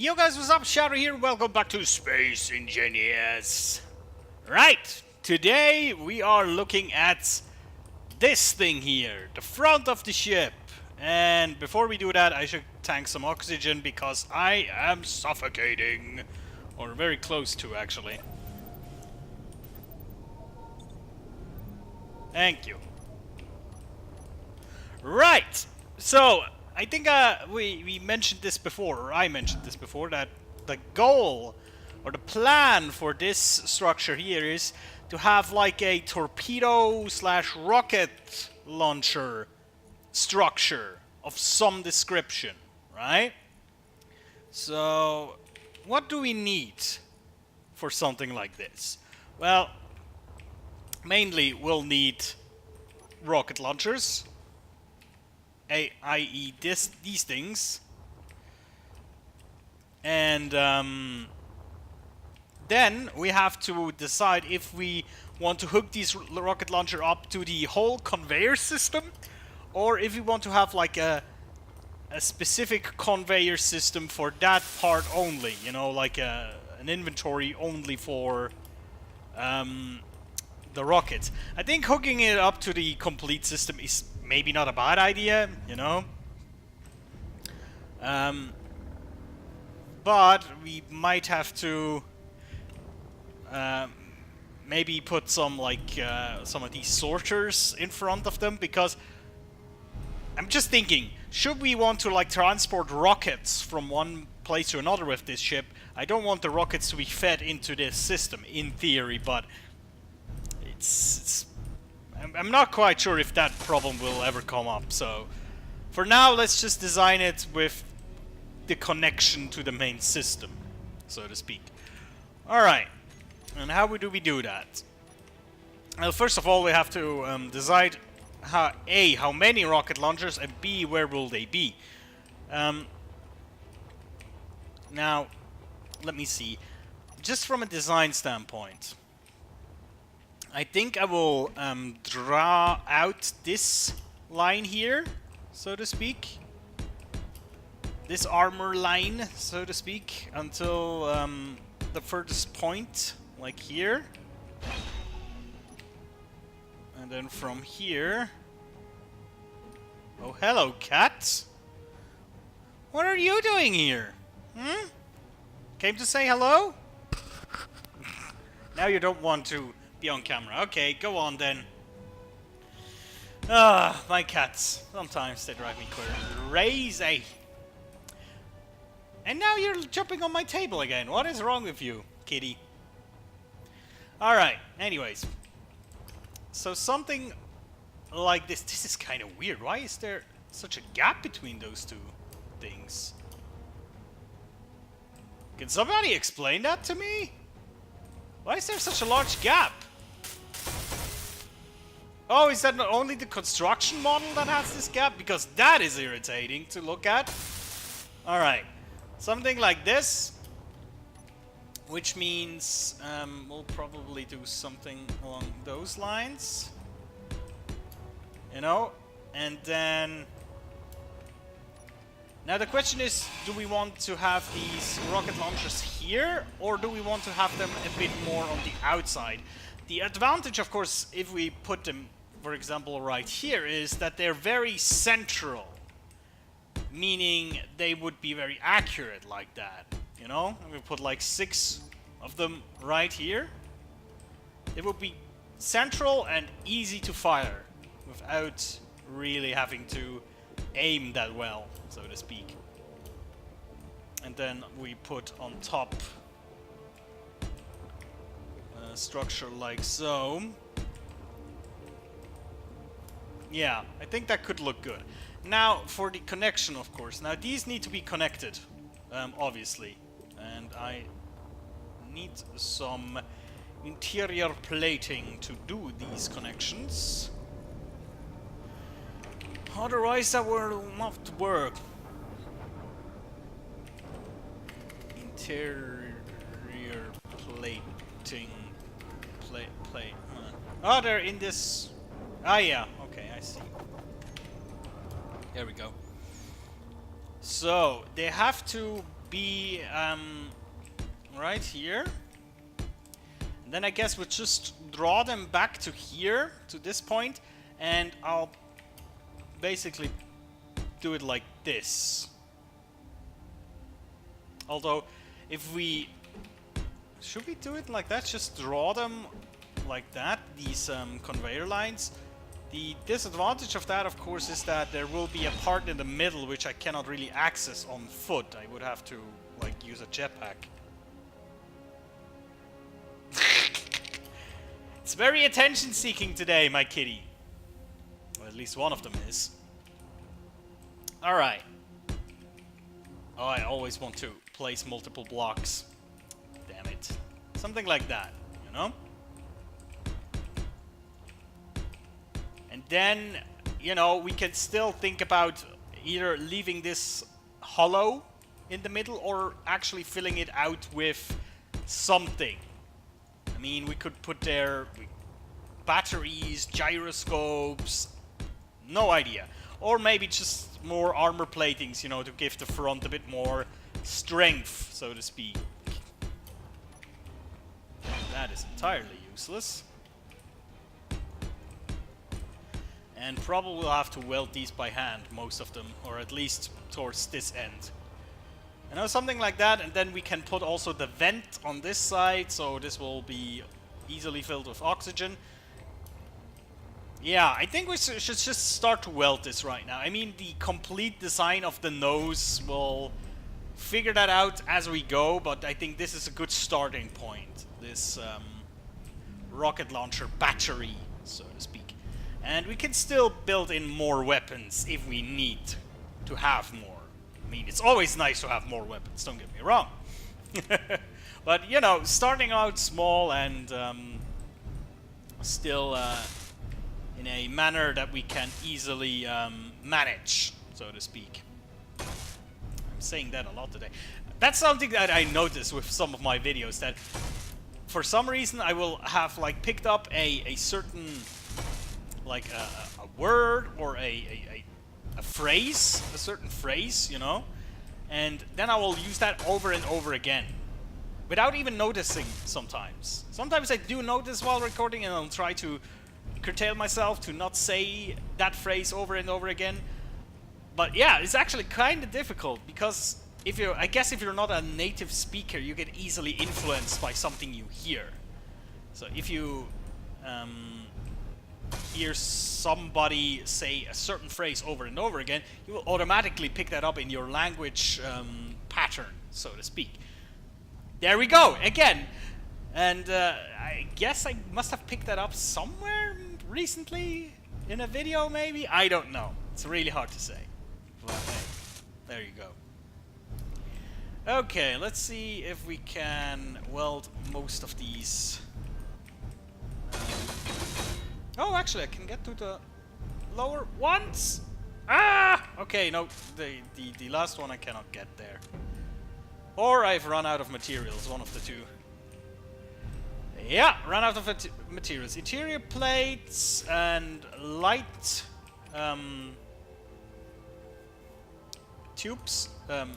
Yo guys, what's up? Shadow here. Welcome back to Space Engineers. Right, today we are looking at this thing here, the front of the ship. And before we do that, I should tank some oxygen because I am suffocating. Or very close to, actually. Thank you. Right, so I think we mentioned this before, or I mentioned this before, that the goal or the plan for this structure here is to have like a torpedo slash rocket launcher structure of some description, right? So what do we need for something like this? Well, mainly we'll need rocket launchers, i.e. these things, and then we have to decide if we want to hook these rocket launcher up to the whole conveyor system, or if we want to have like a specific conveyor system for that part only, you know, like an inventory only for the rockets. I think hooking it up to the complete system is maybe not a bad idea, you know. But we might have to maybe put some like some of these sorters in front of them, because I'm just thinking, should we want to like transport rockets from one place to another with this ship? I don't want the rockets to be fed into this system in theory, but I'm not quite sure if that problem will ever come up. So for now, let's just design it with the connection to the main system, so to speak. Alright, and how do we do that? Well, first of all, we have to decide how many rocket launchers, and B, where will they be? Now, let me see. Just from a design standpoint, I think I will draw out this line here, so to speak. This armor line, so to speak, until the furthest point, like here. And then from here... Oh, hello, cat! What are you doing here? Hmm? Came to say hello? Now you don't want to be on camera. Okay, go on then. Ah, my cats. Sometimes they drive me crazy. And now you're jumping on my table again. What is wrong with you, kitty? Alright, anyways. So something like this. This is kind of weird. Why is there such a gap between those two things? Can somebody explain that to me? Why is there such a large gap? Oh, is that not only the construction model that has this gap? Because that is irritating to look at. Alright. Something like this. Which means we'll probably do something along those lines. You know? And then... Now the question is, do we want to have these rocket launchers here, or do we want to have them a bit more on the outside? The advantage, of course, if we put them, for example, right here, is that they're very central. Meaning they would be very accurate like that, you know? And we put like 6 of them right here. They would be central and easy to fire without really having to aim that well, so to speak. And then we put on top a structure like so. Yeah, I think that could look good. Now, for the connection, of course. Now, these need to be connected, obviously. And I need some interior plating to do these connections. Otherwise, that will not work. Interior plating. Plate. Oh, they're in this... Ah, yeah. Okay, I see. There we go. So, they have to be right here. And then I guess we'll just draw them back to here, to this point, and I'll basically do it like this. Although, if we... Should we do it like that? Just draw them like that, these conveyor lines. The disadvantage of that, of course, is that there will be a part in the middle which I cannot really access on foot. I would have to, like, use a jetpack. It's very attention-seeking today, my kitty. Or at least one of them is. Alright. Oh, I always want to place multiple blocks. Damn it. Something like that, you know? And then, you know, we can still think about either leaving this hollow in the middle or actually filling it out with something. I mean, we could put there batteries, gyroscopes, no idea. Or maybe just more armor platings, you know, to give the front a bit more strength, so to speak. That is entirely useless. And probably we'll have to weld these by hand, most of them, or at least towards this end. You know, something like that, and then we can put also the vent on this side, so this will be easily filled with oxygen. Yeah, I think we should just start to weld this right now. I mean, the complete design of the nose, we'll figure that out as we go, but I think this is a good starting point. This rocket launcher battery, so to speak. And we can still build in more weapons if we need to have more. I mean, it's always nice to have more weapons, don't get me wrong. But, you know, starting out small and still in a manner that we can easily manage, so to speak. I'm saying that a lot today. That's something that I noticed with some of my videos, that for some reason I will have, like, picked up a certain, like, a word or a phrase, a certain phrase, you know, and then I will use that over and over again without even noticing sometimes. Sometimes I do notice while recording, and I'll try to curtail myself to not say that phrase over and over again. But yeah, it's actually kind of difficult, because I guess if you're not a native speaker, you get easily influenced by something you hear. So if you hear somebody say a certain phrase over and over again, you will automatically pick that up in your language pattern, so to speak. There we go, again. And I guess I must have picked that up somewhere recently, in a video maybe? I don't know. It's really hard to say. But hey, there you go. Okay, let's see if we can weld most of these. Oh, actually, I can get to the lower ones. Ah! Okay, no, the last one I cannot get there. Or I've run out of materials, one of the two. Yeah, run out of materials. Interior plates and light tubes,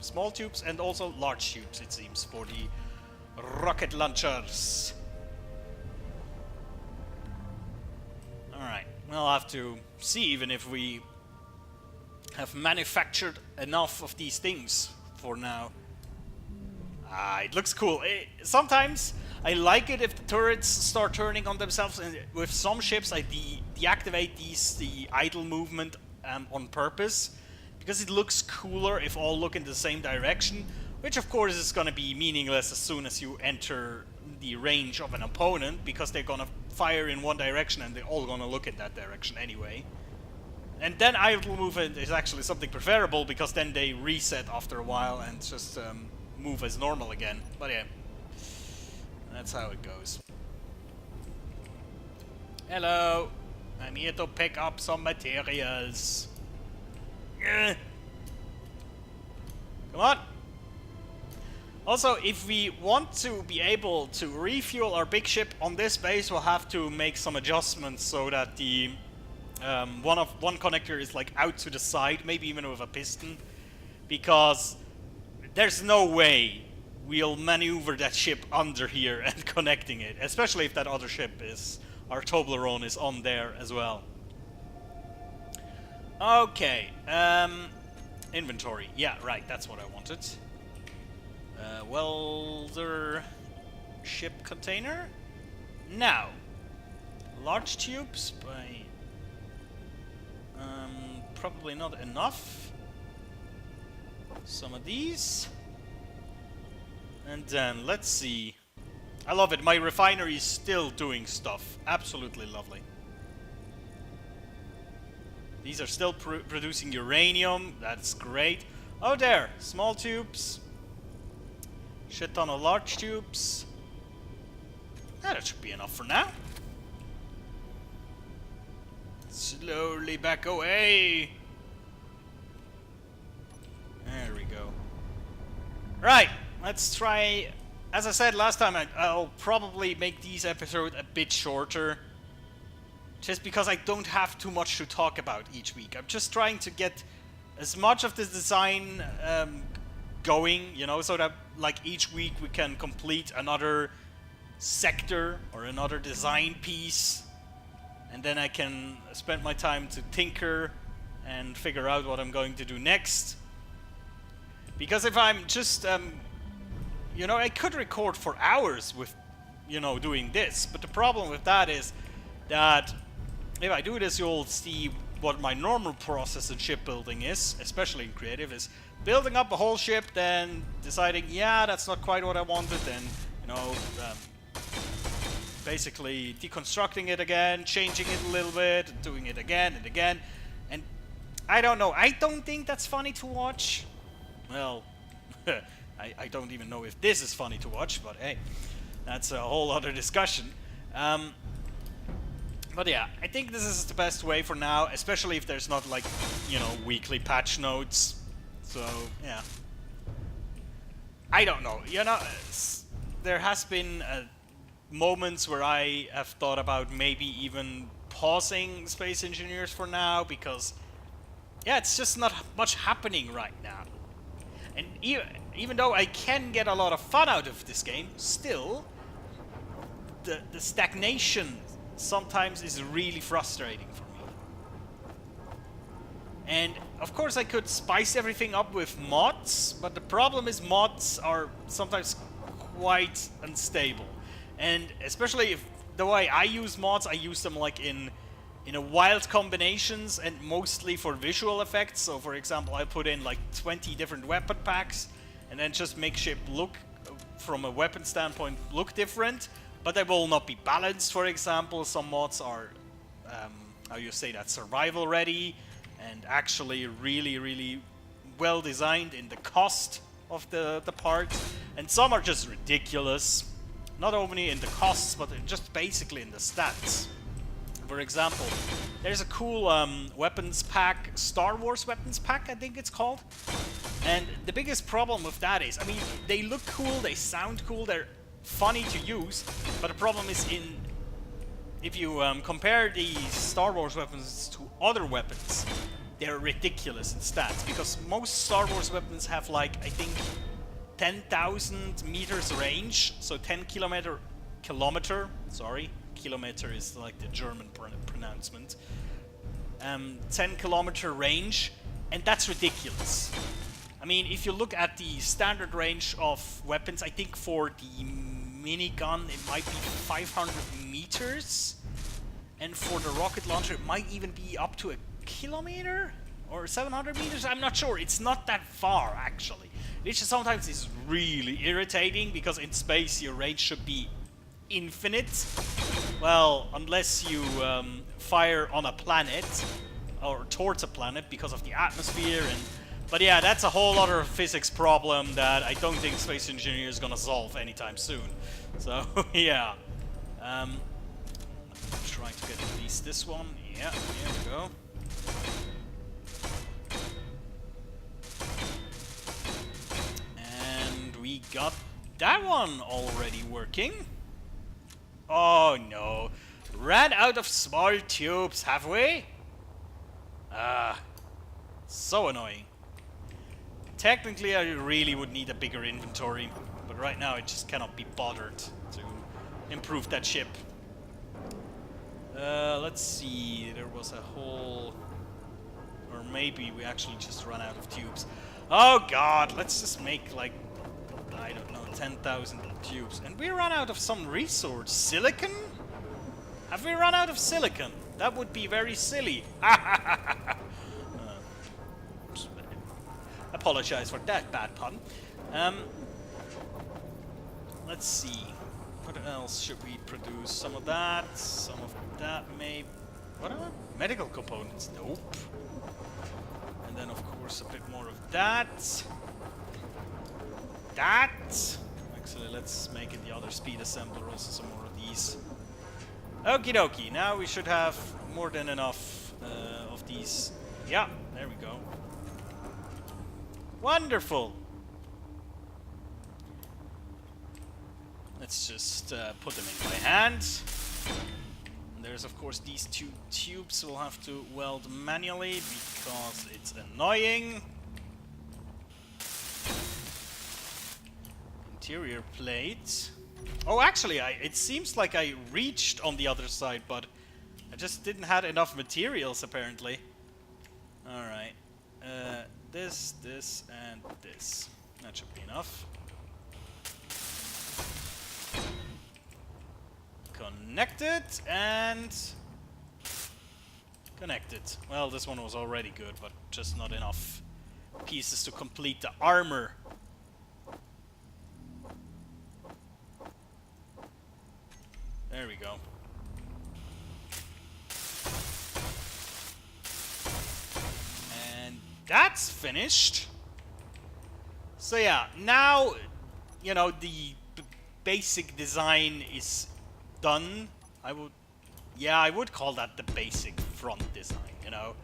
small tubes, and also large tubes, it seems, for the rocket launchers. Alright, we'll have to see even if we have manufactured enough of these things for now. It looks cool. Sometimes I like it if the turrets start turning on themselves, and with some ships I deactivate the idle movement on purpose, because it looks cooler if all look in the same direction, which of course is going to be meaningless as soon as you enter the range of an opponent, because they're going to fire in one direction and they're all going to look in that direction anyway. And then idle movement is actually something preferable, because then they reset after a while and just move as normal again. But yeah, that's how it goes. Hello, I'm here to pick up some materials. Come on. Also, if we want to be able to refuel our big ship on this base, we'll have to make some adjustments so that the one connector is like out to the side, maybe even with a piston, because there's no way we'll maneuver that ship under here and connecting it, especially if that other ship is, our Toblerone is on there as well. Okay, inventory. Yeah, right, that's what I wanted. Welder ship container. Now, large tubes by probably not enough. Some of these. And then, let's see. I love it. My refinery is still doing stuff. Absolutely lovely. These are still producing uranium. That's great. Oh, there. Small tubes. Shit ton of large tubes. Yeah, that should be enough for now. Slowly back away. There we go. Right, let's try. As I said last time, I'll probably make these episodes a bit shorter. Just because I don't have too much to talk about each week. I'm just trying to get as much of the design going, you know, so that like each week we can complete another sector or another design piece. And then I can spend my time to tinker and figure out what I'm going to do next. Because if I'm just, you know, I could record for hours with, you know, doing this. But the problem with that is that if I do this, you'll see what my normal process in shipbuilding is, especially in creative, is building up a whole ship, then deciding, yeah, that's not quite what I wanted, and, you know, basically deconstructing it again, changing it a little bit, doing it again and again. And I don't know, I don't think that's funny to watch. Well, I don't even know if this is funny to watch, but hey, that's a whole other discussion. But yeah, I think this is the best way for now, especially if there's not like, you know, weekly patch notes. So, yeah. I don't know, you know, there has been moments where I have thought about maybe even pausing Space Engineers for now, because, yeah, it's just not much happening right now. And even though I can get a lot of fun out of this game, still, the stagnation sometimes is really frustrating for me. And of course I could spice everything up with mods, but the problem is mods are sometimes quite unstable. And especially if the way I use mods, I use them like in a wild combinations and mostly for visual effects. So for example, I put in like 20 different weapon packs and then just make ship look, from a weapon standpoint, look different. But they will not be balanced, for example. Some mods are, how you say that, survival ready and actually really, really well designed in the cost of the part. And some are just ridiculous. Not only in the costs, but just basically in the stats. For example, there's a cool weapons pack, Star Wars weapons pack, I think it's called. And the biggest problem with that is, I mean, they look cool, they sound cool, they're funny to use, but the problem is if you compare these Star Wars weapons to other weapons, they're ridiculous in stats, because most Star Wars weapons have like, I think, 10,000 meters range, so 10 kilometer, kilometer is like the German pronouncement, 10 kilometer range, and that's ridiculous. I mean, if you look at the standard range of weapons, I think for the minigun it might be 500 meters, and for the rocket launcher it might even be up to a kilometer or 700 meters. I'm not sure. It's not that far actually, which sometimes is really irritating, because in space your range should be infinite. Well, unless you fire on a planet or towards a planet because of the atmosphere. But yeah, that's a whole other physics problem that I don't think Space Engineer is gonna solve anytime soon. So yeah, I'm trying to get at least this one. Yeah, here we go. And we got that one already working. Oh no, ran out of small tubes, have we? Ah, so annoying. Technically, I really would need a bigger inventory, but right now I just cannot be bothered to improve that ship. Let's see, there was a whole... Or maybe we actually just run out of tubes. Oh god, let's just make like, I don't know, 10,000 tubes. And we run out of some resource. Silicon? Have we run out of silicon? That would be very silly. Apologize for that bad pun. Let's see. What else should we produce? Some of that, maybe. What are medical components? Nope. And then of course a bit more of that. Actually, let's make it the other speed assembler, also some more of these. Okie dokie, now we should have more than enough of these. Yeah, there we go. Wonderful! Let's just put them in my hand. And there's of course these two tubes we'll have to weld manually because it's annoying. Interior plate. Oh, actually, it seems like I reached on the other side, but I just didn't have enough materials, apparently. Alright. This, and this. That should be enough. Connected, and... connected. Well, this one was already good, but just not enough pieces to complete the armor. There we go. And that's finished. So yeah, now, you know, the basic design is done. I would call that the basic front design, you know?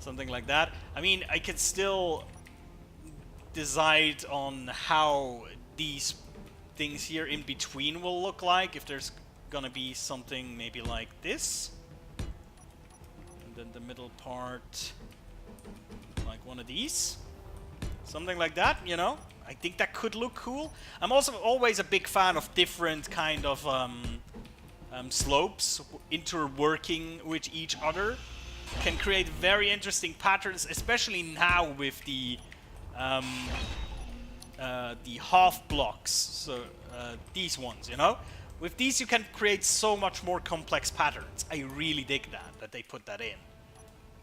Something like that. I mean, I could still decide on how these things here in between will look like, if there's gonna be something maybe like this, and then the middle part like one of these, something like that, you know. I think that could look cool. I'm also always a big fan of different kind of slopes interworking with each other. Can create very interesting patterns, especially now with the half blocks, so these ones, you know? With these you can create so much more complex patterns. I really dig that they put that in.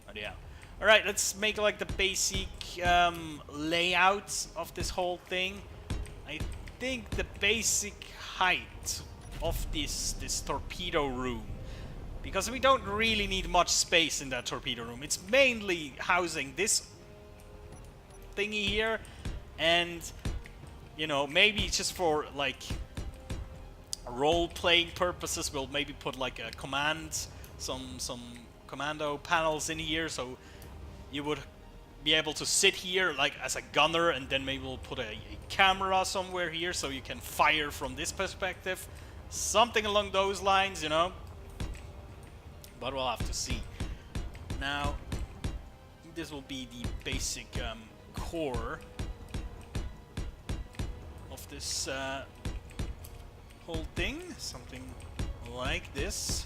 But yeah. Alright, let's make like the basic layout of this whole thing. I think the basic height of this torpedo room, because we don't really need much space in that torpedo room. It's mainly housing this thingy here, and you know, maybe just for like role-playing purposes, we'll maybe put like a some commando panels in here, so you would be able to sit here like as a gunner, and then maybe we'll put a camera somewhere here so you can fire from this perspective. Something along those lines, you know. But we'll have to see. Now, this will be the basic core of this whole thing. Something like this.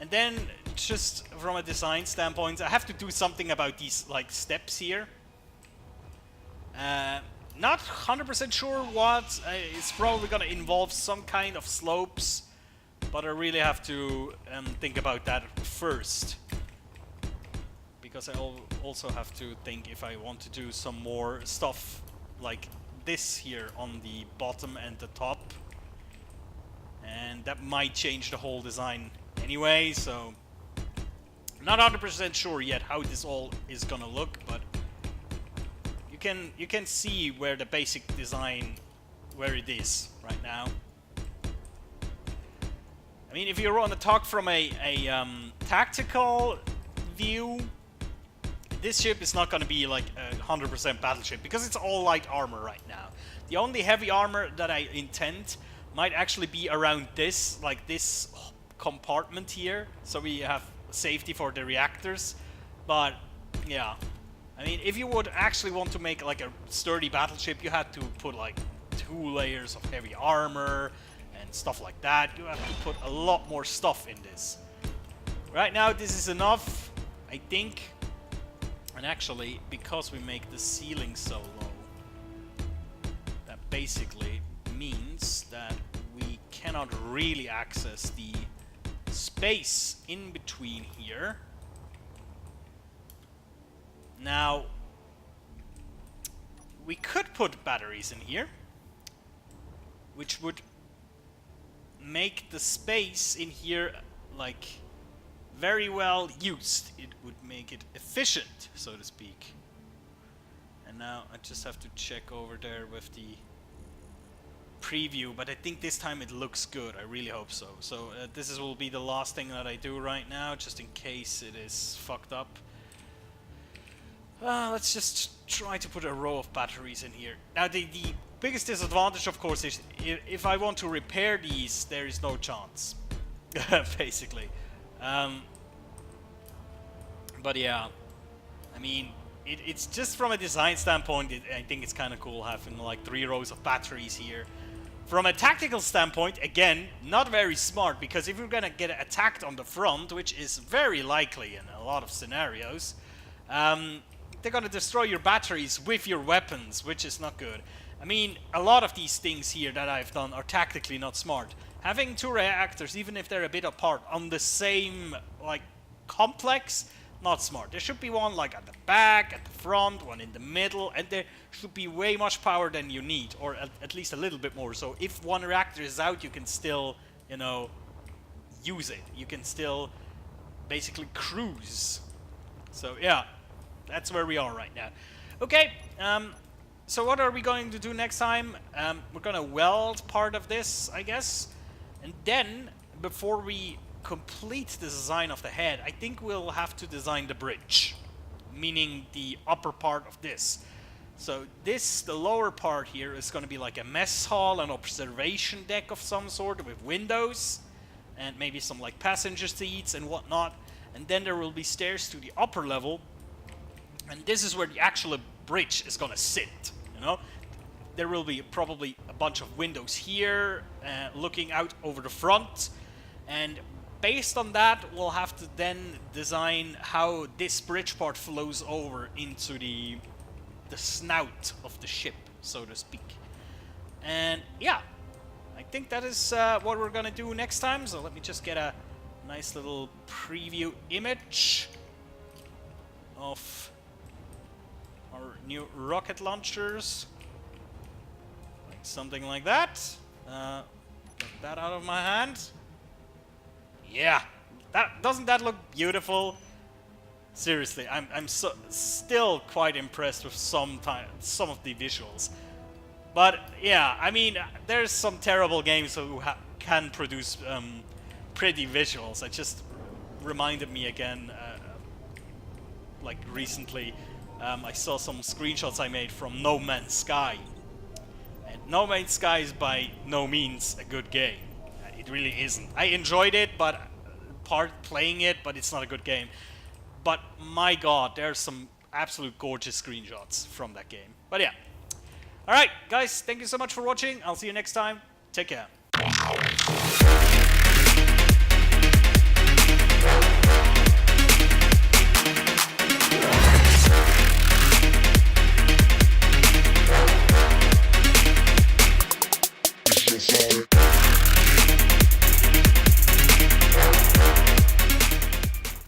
And then, just from a design standpoint, I have to do something about these like steps here. Not 100% sure what. It's probably gonna involve some kind of slopes, but I really have to think about that first, because I also have to think if I want to do some more stuff like this here on the bottom and the top, and that might change the whole design anyway. So not 100% sure yet how this all is gonna look, but you can see where the basic design, where it is right now. I mean, if you want to talk from a tactical view, this ship is not going to be like a 100% battleship, because it's all light armor right now. The only heavy armor that I intend might actually be around this, like this compartment here, so we have safety for the reactors. But yeah, I mean, if you would actually want to make like a sturdy battleship, you had to put like 2 layers of heavy armor and stuff like that. You have to put a lot more stuff in this. Right now, this is enough, I think. And actually, because we make the ceiling so low, that basically means that we cannot really access the space in between here. Now, we could put batteries in here, which would make the space in here like very well used. It would make it efficient, so to speak. And now I just have to check over there with the preview, but I think this time it looks good. I really hope so. So this will be the last thing that I do right now, just in case it is fucked up. Let's just try to put a row of batteries in here. Now the biggest disadvantage, of course, is if I want to repair these, there is no chance, basically. But yeah, I mean, it's just from a design standpoint, I think it's kind of cool having like 3 rows of batteries here. From a tactical standpoint, again, not very smart, because if you're gonna get attacked on the front, which is very likely in a lot of scenarios, they're gonna destroy your batteries with your weapons, which is not good. I mean, a lot of these things here that I've done are tactically not smart. Having 2 reactors, even if they're a bit apart, on the same, like, complex, not smart. There should be one, like, at the back, at the front, one in the middle, and there should be way much power than you need, or at least a little bit more. So if one reactor is out, you can still, you know, use it. You can still basically cruise. So, yeah. That's where we are right now. Okay, so what are we going to do next time? We're gonna weld part of this, I guess. And then, before we complete the design of the head, I think we'll have to design the bridge. Meaning the upper part of this. So this, the lower part here, is gonna be like a mess hall, an observation deck of some sort with windows. And maybe some like passenger seats and whatnot. And then there will be stairs to the upper level. And this is where the actual bridge is gonna sit, you know? There will be probably a bunch of windows here, looking out over the front. And based on that, we'll have to then design how this bridge part flows over into the snout of the ship, so to speak. And yeah, I think that is what we're gonna do next time. So let me just get a nice little preview image of our new rocket launchers, like something like that. Get that out of my hand. Yeah, doesn't that look beautiful? Seriously, I'm still quite impressed with some of the visuals. But yeah, I mean, there's some terrible games who can produce pretty visuals. It just reminded me again, like recently. I saw some screenshots I made from No Man's Sky. And No Man's Sky is by no means a good game. It really isn't. I enjoyed it, but playing it, but it's not a good game. But my god, there's some absolute gorgeous screenshots from that game. But yeah. Alright, guys, thank you so much for watching. I'll see you next time. Take care. Sorry.